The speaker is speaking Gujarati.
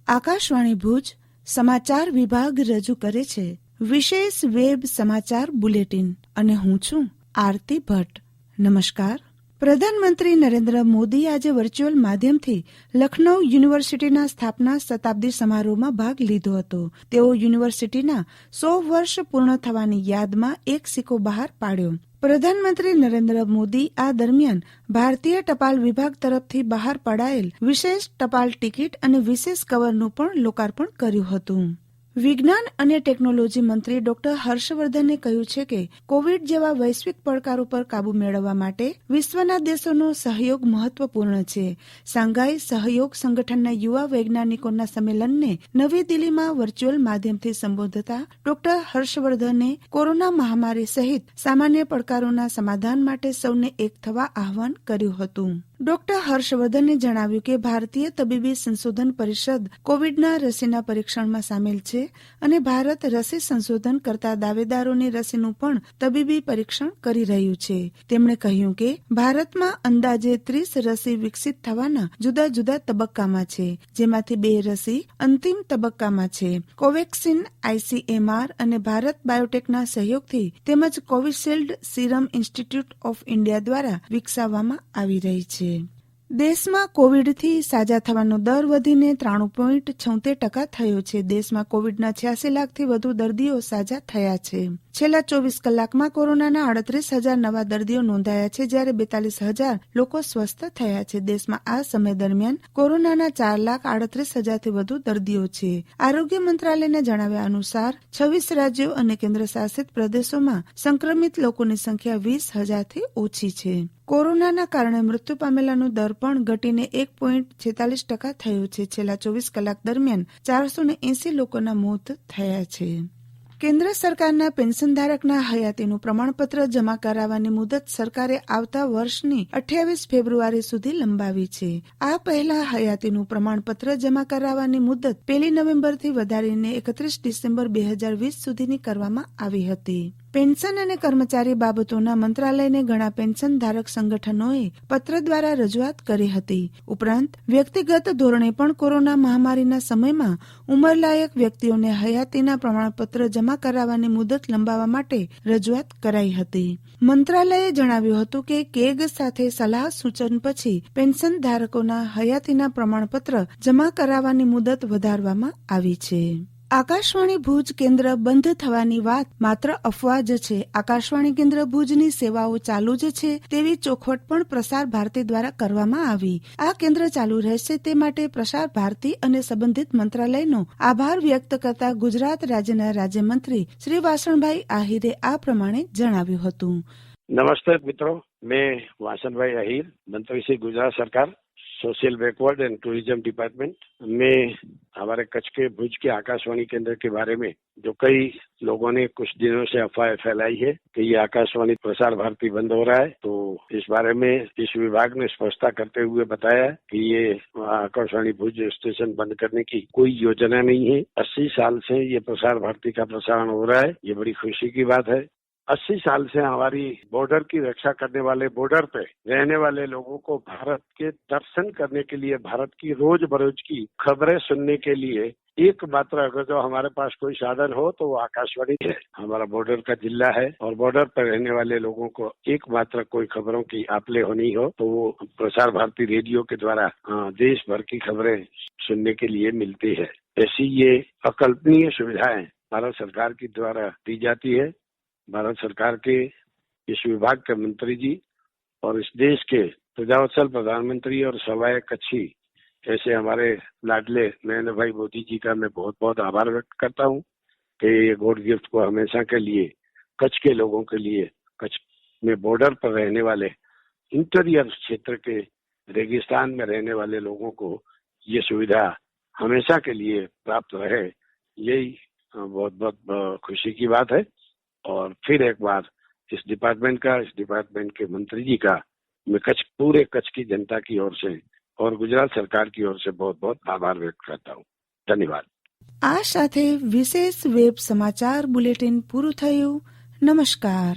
આકાશવાણી ભુજ સમાચાર વિભાગ રજૂ કરે છે વિશેષ વેબ સમાચાર બુલેટિન અને હું છું આરતી ભટ્ટ. નમસ્કાર. પ્રધાનમંત્રી નરેન્દ્ર મોદી આજે વર્ચ્યુઅલ માધ્યમથી લખનઉ યુનિવર્સિટીના સ્થાપના શતાબ્દી સમારોહમાં ભાગ લીધો હતો. તેઓ યુનિવર્સિટીના 100 વર્ષ પૂર્ણ થવાની યાદમાં એક સિક્કો બહાર પાડ્યો. પ્રધાનમંત્રી નરેન્દ્ર મોદી આ દરમિયાન ભારતીય ટપાલ વિભાગ તરફથી બહાર પડાયેલ વિશેષ ટપાલ ટિકિટ અને વિશેષ કવરનું પણ લોકાર્પણ કર્યું હતું. વિજ્ઞાન અને ટેકનોલોજી મંત્રી ડોક્ટર હર્ષવર્ધને કહ્યું છે કે કોવિડ જેવા વૈશ્વિક પડકારો પર કાબુ મેળવવા માટે વિશ્વના દેશોનો સહયોગ મહત્વપૂર્ણ છે. શાંઘાઈ સહયોગ સંગઠનના યુવા વૈજ્ઞાનિકોના સંમેલનને નવી દિલ્હીમાં વર્ચ્યુઅલ માધ્યમથી સંબોધતા ડોક્ટર હર્ષવર્ધને કોરોના મહામારી સહિત સામાન્ય પડકારોના સમાધાન માટે સૌને એક થવા આહવાન કર્યું હતું. ડોક્ટર હર્ષવર્ધને જણાવ્યું કે ભારતીય તબીબી સંશોધન પરિષદ કોવિડના રસીના પરીક્ષણમાં સામેલ છે અને ભારત રસી સંશોધન કરતા દાવેદારોની રસીનું પણ તબીબી પરીક્ષણ કરી રહ્યું છે. તેમણે કહ્યું કે ભારતમાં અંદાજે 30 રસી વિકસિત થવાના જુદા જુદા તબક્કામાં છે, જેમાંથી 2 રસી અંતિમ તબક્કામાં છે. કોવેક્સિન ICMR અને ભારત બાયોટેકના સહયોગથી તેમજ Covishield serum institute of India દ્વારા વિકસાવવામાં આવી રહી છે. દેશમાં કોવિડથી સાજા થવાનો દર વધીને 93.76% થયો છે. દેશમાં કોવિડના 86 લાખથી વધુ દર્દીઓ સાજા થયા છે. છેલ્લા 24 કલાકમાં કોરોનાના 38,000 નવા દર્દીઓ નોંધાયા છે, જ્યારે 42,000 લોકો સ્વસ્થ થયા છે. દેશમાં આ સમય દરમિયાન કોરોનાના 4,38,000થી વધુ દર્દીઓ છે. આરોગ્ય મંત્રાલયના જણાવ્યા અનુસાર 26 રાજ્યો અને કેન્દ્રશાસિત પ્રદેશોમાં સંક્રમિત લોકોની સંખ્યા 20,000થી ઓછી છે. કોરોનાના કારણે મૃત્યુ પામેલાનો દર પણ ઘટીને 1.46% થયો છે. છેલ્લા 24 કલાક દરમિયાન 480 લોકોના મોત થયા છે. કેન્દ્ર સરકારના પેન્શનધારકના હયાતીનું પ્રમાણપત્ર જમા કરાવવાની મુદત સરકારે આવતા વર્ષની 28 ફેબ્રુઆરી સુધી લંબાવી છે. આ પહેલા હયાતીનું પ્રમાણપત્ર જમા કરાવવાની મુદત 1 નવેમ્બરથી વધારીને 31 ડિસેમ્બર 2020 સુધીની કરવામાં આવી હતી. પેન્શન અને કર્મચારી બાબતોના મંત્રાલયને ઘણા પેન્શન ધારક સંગઠનોએ પત્ર દ્વારા રજૂઆત કરી હતી. ઉપરાંત વ્યક્તિગત ધોરણે પણ કોરોના મહામારીના સમયમાં ઉંમરલાયક વ્યક્તિઓને હયાતીના પ્રમાણપત્ર જમા કરાવવાની મુદત લંબાવવા માટે રજૂઆત કરાઈ હતી. મંત્રાલયે જણાવ્યું હતું કે કેગ સાથે સલાહ સૂચન પછી પેન્શન ધારકોના હયાતીના પ્રમાણપત્ર જમા કરાવવાની મુદત વધારવામાં આવી છે. આકાશવાણી ભુજ કેન્દ્ર બંધ થવાની વાત માત્ર અફવા જ છે. આકાશવાણી કેન્દ્ર ભુજની સેવાઓ ચાલુ જ છે તેવી ચોખવટ પણ પ્રસાર ભારતી દ્વારા કરવામાં આવી. આ કેન્દ્ર ચાલુ રહેશે તે માટે પ્રસાર ભારતી અને સંબંધિત મંત્રાલયનો આભાર વ્યક્ત કરતા ગુજરાત રાજ્યના રાજ્યમંત્રી શ્રી વાસણભાઈ આહિરે આ પ્રમાણે જણાવ્યું હતું. नमस्ते मित्रों, मैं वासनभाई आहिर, मंत्री श्री गुजरात सरकार, social backward and tourism department में हमारे कच्छ के भुज के आकाशवाणी केंद्र के बारे में जो कई लोगों ने कुछ दिनों से अफवाह फैलाई है कि ये आकाशवाणी प्रसार भारती बंद हो रहा है, तो इस बारे में इस विभाग ने स्पष्टता करते हुए बताया कि ये आकाशवाणी भुज स्टेशन बंद करने की कोई योजना नहीं है. 80 साल से ये प्रसार भारती का प्रसारण हो रहा है, ये बड़ी खुशी की बात है. 80 साल से हमारी बॉर्डर की रक्षा करने वाले, बॉर्डर पे रहने वाले लोगों को भारत के दर्शन करने के लिए, भारत की रोज बरोज की खबरें सुनने के लिए एकमात्र अगर जो हमारे पास कोई साधन हो तो वो आकाशवाणी है. हमारा बॉर्डर का जिला है और बॉर्डर पर रहने वाले लोगों को एकमात्र कोई खबरों की आपले होनी हो तो वो प्रसार भारती रेडियो के द्वारा देश भर की खबरें सुनने के लिए मिलती है. ऐसी ये अकल्पनीय सुविधाएं भारत सरकार की द्वारा दी जाती है. भारत सरकार के इस विभाग के मंत्री जी और इस देश के प्रजावत्सल प्रधानमंत्री और सवाए कच्छी ऐसे हमारे लाडले नरेंद्र भाई मोदी जी का मैं बहुत बहुत आभार व्यक्त करता हूँ कि ये गॉड गिफ्ट को हमेशा के लिए कच्छ के लोगों के लिए, कच्छ में बॉर्डर पर रहने वाले, इंटीरियर क्षेत्र के रेगिस्तान में रहने वाले लोगों को ये सुविधा हमेशा के लिए प्राप्त रहे, यही बहुत बहुत खुशी की बात है. और फिर एक बार इस डिपार्टमेंट के मंत्री जी का मैं पूरे कच्छ की जनता की ओर से और गुजरात सरकार की ओर से बहुत बहुत आभार व्यक्त करता हूँ. धन्यवाद. આ સાથે વિશેષ વેબ સમાચાર બુલેટિન પૂરું થયું. નમસ્કાર.